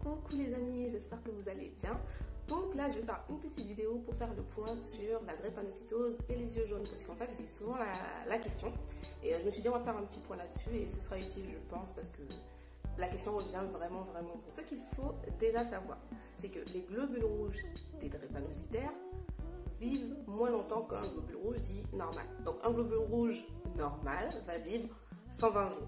Coucou les amis, j'espère que vous allez bien. Donc là je vais faire une petite vidéo pour faire le point sur la drépanocytose et les yeux jaunes, parce qu'en fait j'ai souvent la question et je me suis dit on va faire un petit point là-dessus et ce sera utile je pense, parce que la question revient vraiment. Ce qu'il faut déjà savoir, c'est que les globules rouges des drépanocytaires vivent moins longtemps qu'un globule rouge dit normal. Donc un globule rouge normal va vivre 120 jours.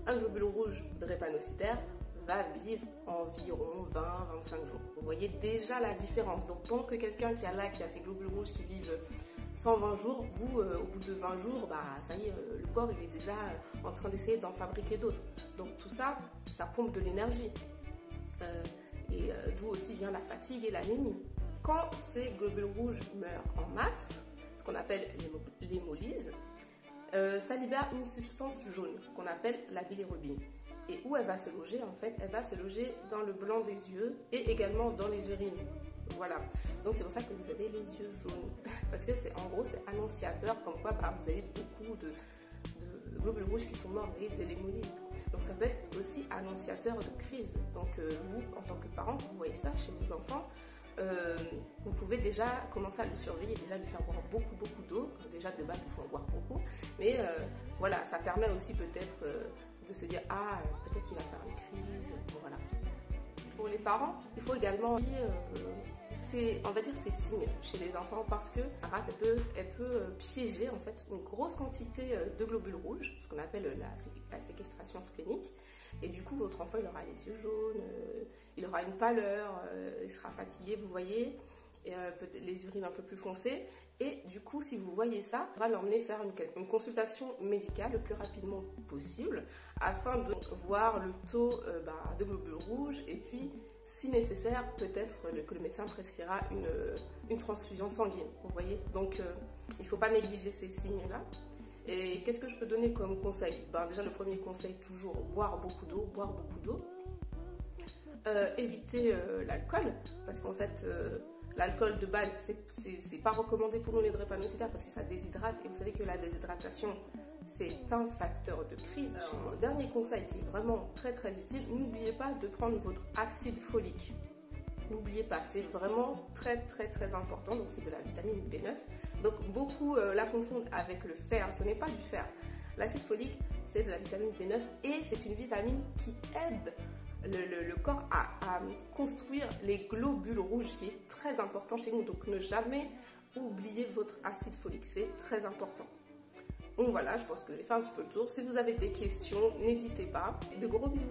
Un globule rouge drépanocytaire va vivre environ 20-25 jours. Vous voyez déjà la différence. Donc tant que quelqu'un qui a ces globules rouges qui vivent 120 jours, vous, au bout de 20 jours, ça y est, le corps il est déjà en train d'essayer d'en fabriquer d'autres. Donc tout ça, ça pompe de l'énergie. D'où aussi vient la fatigue et l'anémie. Quand ces globules rouges meurent en masse, ce qu'on appelle l'hémolyse, ça libère une substance jaune qu'on appelle la bilirubine. Et où elle va se loger en fait? Elle va se loger dans le blanc des yeux et également dans les urines. Voilà. Donc c'est pour ça que vous avez les yeux jaunes. Parce que en gros c'est annonciateur comme quoi vous avez beaucoup de globules rouges qui sont morts de l'hémolyse. Donc ça peut être aussi annonciateur de crise. Donc vous, en tant que parent, vous voyez ça chez vos enfants. Vous pouvez déjà commencer à le surveiller, déjà lui faire boire beaucoup d'eau. Déjà de base il faut en boire beaucoup, mais voilà, ça permet aussi peut-être de se dire peut-être qu'il va faire une crise. Voilà. Pour les parents, il faut également on va dire ces signes chez les enfants, parce que la rate elle peut piéger en fait une grosse quantité de globules rouges, ce qu'on appelle la séquestration splénique. Et du coup, votre enfant, il aura les yeux jaunes, il aura une pâleur, il sera fatigué, vous voyez, les urines un peu plus foncées. Et du coup, si vous voyez ça, on va l'emmener faire une consultation médicale le plus rapidement possible afin de voir le taux de globules rouges et puis, si nécessaire, peut-être que le médecin prescrira une transfusion sanguine, vous voyez. Donc, il ne faut pas négliger ces signes-là. Et qu'est-ce que je peux donner comme conseil? Déjà, le premier conseil, toujours boire beaucoup d'eau, éviter l'alcool, parce qu'en fait, l'alcool de base, c'est pas recommandé pour nous les drépanocytaires parce que ça déshydrate, et vous savez que la déshydratation, c'est un facteur de crise. Un dernier conseil qui est vraiment très utile, n'oubliez pas de prendre votre acide folique. N'oubliez pas, c'est vraiment très important, donc c'est de la vitamine B9. Donc beaucoup la confondent avec le fer, ce n'est pas du fer. L'acide folique, c'est de la vitamine B9 et c'est une vitamine qui aide le corps à construire les globules rouges, qui est très important chez nous. Donc ne jamais oublier votre acide folique, c'est très important. Donc voilà, je pense que j'ai fait un petit peu le tour. Si vous avez des questions, n'hésitez pas. Et de gros bisous.